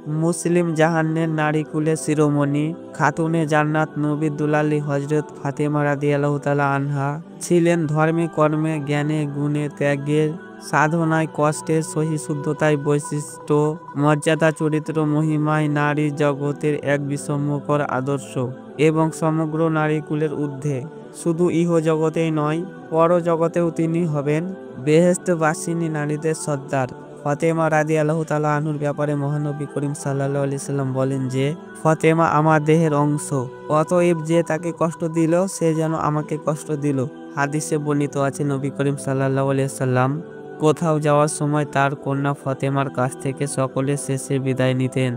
মুসলিম জাহানের নারীকুলের শিরোমণি খাতুনে জান্নাত নবী দুলালী হজরত ফাতেমা রাদিয়াল্লাহু তাআলা আনহা ছিলেন ধর্মে কর্মে জ্ঞানে গুণে ত্যাগের সাধনায় কষ্টের সহিষ্ণুতায় বৈশিষ্ট্য মর্যাদা চরিত্র মহিমায় নারী জগতের এক বিস্ময়কর আদর্শ এবং সমগ্র নারীকুলের ঊর্ধ্বে। শুধু ইহজগতেই নয়, পরজগতেও তিনি হবেন বেহেশতবাসিনী নারীদের সর্দার। ফাতেমা রাদিয়াল্লাহু তাআলা আনহুর ব্যাপারে মহানবী করিম সাল্লাল্লাহু আলাইহি সাল্লাম বলেন যে, ফাতেমা আমার দেহের অংশ, অতএব যে তাকে কষ্ট দিল সে যেন আমাকে কষ্ট দিল। হাদিসে বর্ণিত আছে, নবী করিম সাল্লাল্লাহু আলাইহি সাল্লাম কোথাও যাওয়ার সময় তার কন্যা ফাতেমার কাছ থেকে সকলে শেষে বিদায় নিতেন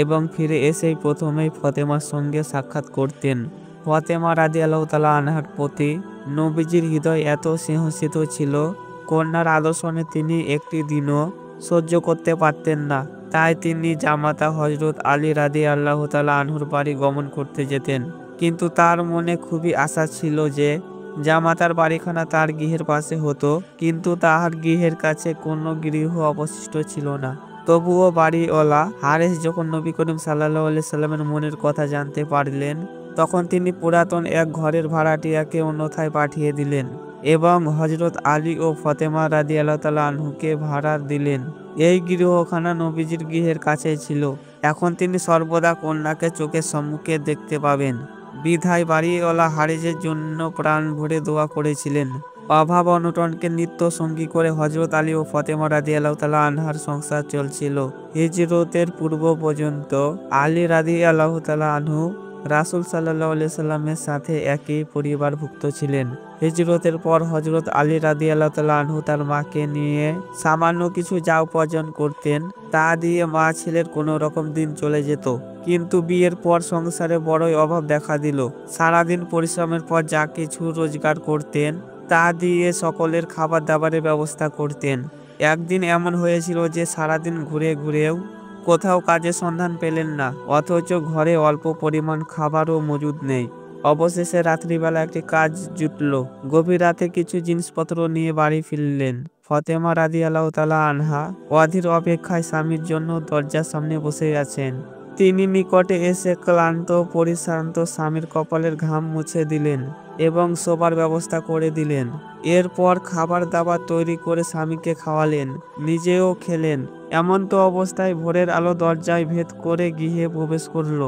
এবং ফিরে এসেই প্রথমেই ফাতেমার সঙ্গে সাক্ষাৎ করতেন। ফাতেমা রাদিয়াল্লাহু তাআলা আনহার প্রতি নবীজির হৃদয় এত সিংহসিত ছিল, কন্যার আদর্শনে তিনি একটি দিনও সহ্য করতে পারতেন না। তাই তিনি জামাতা হজরত আলী রাদিয়াল্লাহু তাআলা আনহুর বাড়ি গমন করতে যেতেন। কিন্তু তার মনে খুবই আশা ছিল যে জামাতার বাড়িখানা তার গৃহের পাশে হতো, কিন্তু তাহার গৃহের কাছে কোনো গৃহ অবশিষ্ট ছিল না। তবুও বাড়িওয়ালা হারেস যখন নবী করিম সাল্লাল্লাহু আলাইহি সাল্লামের মনের কথা জানতে পারলেন, তখন তিনি পুরাতন এক ঘরের ভাড়াটিয়াকে অন্যথায় পাঠিয়ে দিলেন এবং হজরত আলী ও ফাতেমা রাদিয়াল্লাহু তাআলা আনহুকে ভাড়া দিলেন। এই গৃহখানা নবীজির গৃহের কাছেই ছিল। এখন তিনি সর্বদা কন্যাকে চোখের সম্মুখে দেখতে পাবেন বিধায় বাড়িওয়ালা হারেজের জন্য প্রাণ ভরে দোয়া করেছিলেন। অভাব অনটনকে নিত্য সঙ্গী করে হজরত আলী ও ফাতেমা রাদিয়াল্লাহু তাআলা আনহার সংসার চলছিল। হিজরতের পূর্ব পর্যন্ত আলী রাদিয়াল্লাহু তাআলা আনহু রাসূল সাল্লাল্লাহু আলাইহি সাল্লামের সাথে একই পরিবারভুক্ত ছিলেন। হিজরতের পর হজরত আলী রাদিয়াল্লাহু তাআলা আনহু তার মাকে নিয়ে সামান্য কিছু যা উপার্জন করতেন তা দিয়ে মা ছেলের কোনো রকম দিন চলে যেত। কিন্তু বিয়ের পর সংসারে বড়ই অভাব দেখা দিল। সারাদিন পরিশ্রমের পর যা কিছু রোজগার করতেন তা দিয়ে সকলের খাবার দাবারের ব্যবস্থা করতেন। একদিন এমন হয়েছিল যে সারাদিন ঘুরে ঘুরেও কোথাও কাজের সন্ধান পেলেন না, অথচ ঘরে অল্প পরিমাণ খাবারও মজুদ নেই। অবশেষে রাত্রিবেলা একটি কাজ জুটল। গভীর রাতে কিছু জিনিসপত্র নিয়ে বাড়ি ফিরলেন। ফাতেমা রাদিয়াল্লাহু তাআলা আনহা অধীর অপেক্ষায় স্বামীর জন্য দরজার সামনে বসে আছেন। তিনি নিকটে এসে ক্লান্ত পরিশ্রান্ত স্বামীর কপালের ঘাম মুছে দিলেন এবং শোবার ব্যবস্থা করে দিলেন। এরপর খাবার দাবার তৈরি করে স্বামীকে খাওয়ালেন, নিজেও খেলেন। এমন তো অবস্থায় ভোরের আলো দরজায় ভেদ করে গৃহে প্রবেশ করল।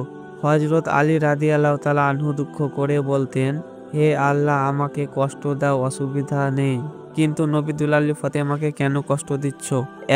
হজরত আলী রাদিয়াল্লাহু তাআলা আনহু দুঃখ করে বলতেন, হে আল্লাহ, আমাকে কষ্ট দাও, অসুবিধা নেই, কিন্তু নবী দুলালী ফাতেমাকে কেন কষ্ট দিচ্ছ?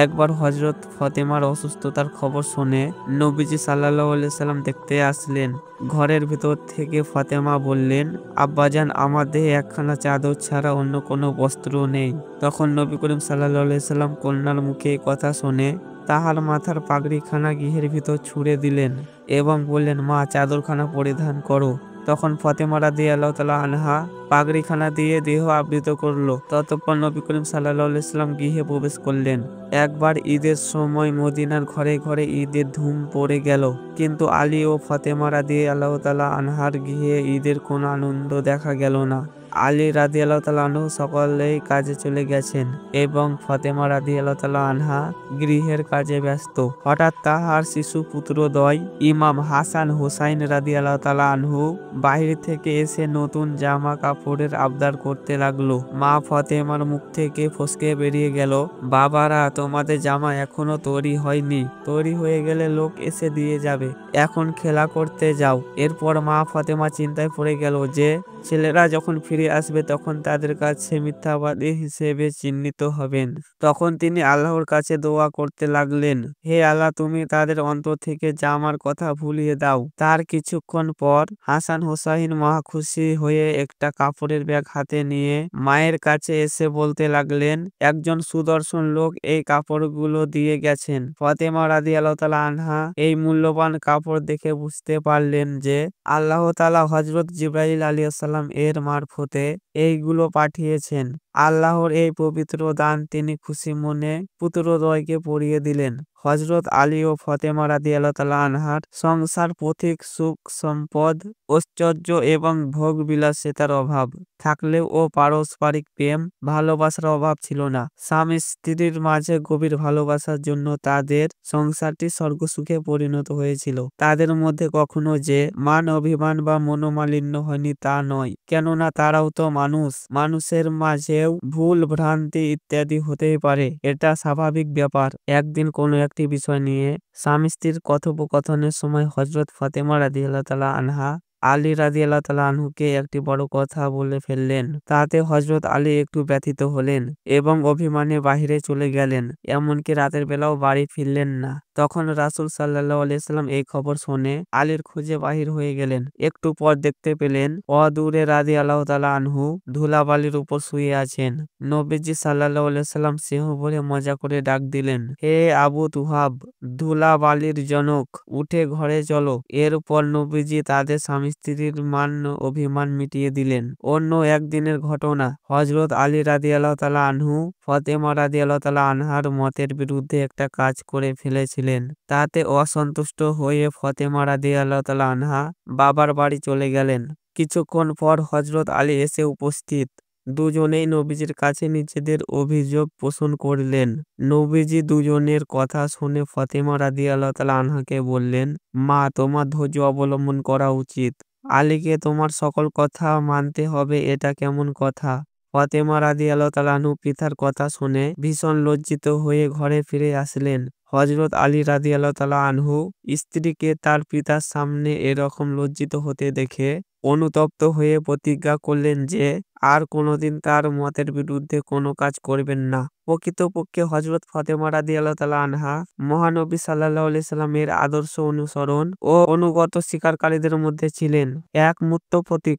একবার হজরত ফাতেমার অসুস্থতার খবর শুনে নবীজি সাল্লাল্লাহু আলাইহি সাল্লাম দেখতে আসলেন। ঘরের ভিতর থেকে ফাতেমা বললেন, আব্বাজান, আমার দেহে একখানা চাদর ছাড়া অন্য কোনো বস্ত্র নেই। তখন নবী করিম সাল্লাল্লাহু আলাইহি সাল্লাম কন্যার মুখে এই কথা শুনে তাহার মাথার পাগড়িখানা গৃহের ভিতর ছুঁড়ে দিলেন এবং বললেন, মা, চাদরখানা পরিধান করো। তখন ফাতেমা রাদিয়াল্লাহু তাআলা আনহা পাগড়িখানা দিয়ে দেহ আবৃত করল। ততঃপর নবী করিম সাল্লাল্লাহু আলাইহি সাল্লাম গৃহে প্রবেশ করলেন। একবার ঈদের সময় মদিনার ঘরে ঘরে ঈদের ধুম পড়ে গেল, কিন্তু আলী ও ফাতেমা রাদিয়াল্লাহু তাআলা আনহার গৃহে ঈদের কোনো আনন্দ দেখা গেল না। আলী রাদিয়াল্লাহু তাআলা আনহু সকলেই কাজে চলে গেছেন এবং ফাতেমা রাদিয়াল্লাহু তাআলা আনহা গৃহের কাজে ব্যস্ত। হঠাৎ তাহার শিশু পুত্রদ্বয় ইমাম হাসান হুসাইন রাদিয়াল্লাহু তাআলা আনহু বাহির থেকে এসে নতুন জামা কাপড়ের আবদার করতে লাগলো। মা ফাতেমার মুখ থেকে ফসকে বেরিয়ে গেল, বাবারা, তোমাদের জামা এখনো তৈরি হয়নি, তৈরি হয়ে গেলে লোক এসে দিয়ে যাবে, এখন খেলা করতে যাও। এরপর মা ফাতেমা চিন্তায় পড়ে গেল যে ছেলেরা যখন ফিরে আসবে তখন তাদের কাছে মিথ্যাবাদী হিসেবে চিহ্নিত হবেন। তখন তিনি আল্লাহর কাছে দোয়া করতে লাগলেন, হে আল্লাহ, তুমি তাদের অন্তর থেকে জামার কথা ভুলিয়ে দাও। তার কিছুক্ষণ পর হাসান হুসাইন মহা খুশি হয়ে একটা কাপড়ের ব্যাগ হাতে নিয়ে মায়ের কাছে এসে বলতে লাগলেন, একজন সুদর্শন লোক এই কাপড়গুলো দিয়ে গেছেন। ফাতেমা রাদিয়াল্লাহু তাআলা আনহা এই মূল্যবান কাপড় দেখে বুঝতে পারলেন যে আল্লাহ তাআলা হযরত জিবরাইল আলাইহিস সালাম এর মারফতে এইগুলো পাঠিয়েছেন। আল্লাহর এই পবিত্র দান তিনি খুশি মনে পুত্রদ্বয়কে পরিয়ে দিলেন। হযরত আলী ও ফাতেমা রাদিয়াল্লাহু তাআলা আনহার সংসার পথিক সুখ সম্পদ ঐশ্বর্য এবং ভোগ বিলাসিতার অভাব থাকলেও ও পারস্পরিক প্রেম ভালোবাসার অভাব ছিল না। স্বামী স্ত্রীর মাঝে গভীর ভালোবাসার জন্য তাদের সংসারটি স্বর্গসুখে পরিণত হয়েছিল। তাদের মধ্যে কখনো যে মান অভিমান বা মনোমালিন্য হয়নি তা নয়, কেননা তারাও তো মানুষ। মানুষের মাঝেও ভুল ভ্রান্তি ইত্যাদি হতেই পারে, এটা স্বাভাবিক ব্যাপার। একদিন কোনো একটি বিষয় নিয়ে স্বামী স্ত্রীর কথোপকথনের সময় হযরত ফাতেমা রাদিয়াল্লাহু তাআলা আনহা আলী রাদিয়াল্লাহু তাআলা আনহুকে একটি বড় কথা বলে ফেললেন। তাতে হযরত আলী একটু ব্যথিত হলেন এবং অভিমানে বাহিরে চলে গেলেন। এমনকি রাতের বেলাও বাড়ি ফিরলেন না। তখন রাসূল সাল্লাল্লাহু আলাইহি ওয়াসাল্লাম এই খবর শুনে আলীর খোঁজে বাহির হয়ে গেলেন। একটু পর দেখতে পেলেন অদূরে রাদিয়াল্লাহু তাআলা আনহু ধুলাবালির উপর শুয়ে আছেন। নবীজি সাল্লাল্লাহু আলাইহি ওয়াসাল্লাম সিংহ ভরে মজা করে ডাক দিলেন, হে আবু তুহাব, ধুলাবালির জনক, উঠে ঘরে চলো। এরপর নবীজি তাদের স্বামী স্ত্রীর মান অভিমান মিটিয়ে দিলেন। অন্য একদিনের ঘটনা, হযরত আলী রাদিয়াল্লাহু তাআলা আনহু ফাতেমা রাদিয়াল্লাহু তাআলা আনহার মতের বিরুদ্ধে একটা কাজ করে ফেলেছিলেন। তাতে অসন্তুষ্ট হয়ে ফাতেমা রাদিয়াল্লাহু তাআলা আনহা বাবার বাড়ি চলে গেলেন। কিছুক্ষণ পর হযরত আলী এসে উপস্থিত। দুজনেই নবীজির কাছে নিজেদের অভিযোগ পোষণ করলেন। নবীজি দুজনের কথা শুনে ফাতেমা রাদিয়াল্লাহু তাআলা আনহাকে বললেন, মা, তোমার ধৈর্য অবলম্বন করা উচিত। আলীকে তোমার সকল কথা মানতে হবে, এটা কেমন কথা? ফাতেমা রাদিয়াল্লাহু তাআলা আনহু পিতার কথা শুনে ভীষণ লজ্জিত হয়ে ঘরে ফিরে আসলেন। হযরত আলী রাদিয়াল্লাহু তাআলা আনহু স্ত্রীকে তার পিতার সামনে এরকম লজ্জিত হতে দেখে অনুতপ্ত হয়ে প্রতিজ্ঞা করলেন যে আর কোনোদিন তার মতের বিরুদ্ধে কোনো কাজ করবেন না। প্রকৃতপক্ষে হযরত ফাতেমা রাদিয়াল্লাহু তাআলা আনহা মহানবী সাল্লাল্লাহু আলাইহি সাল্লামের আদর্শ অনুসরণ ও অনুগত স্বীকারকারীদের মধ্যে ছিলেন এক মূর্ত প্রতীক।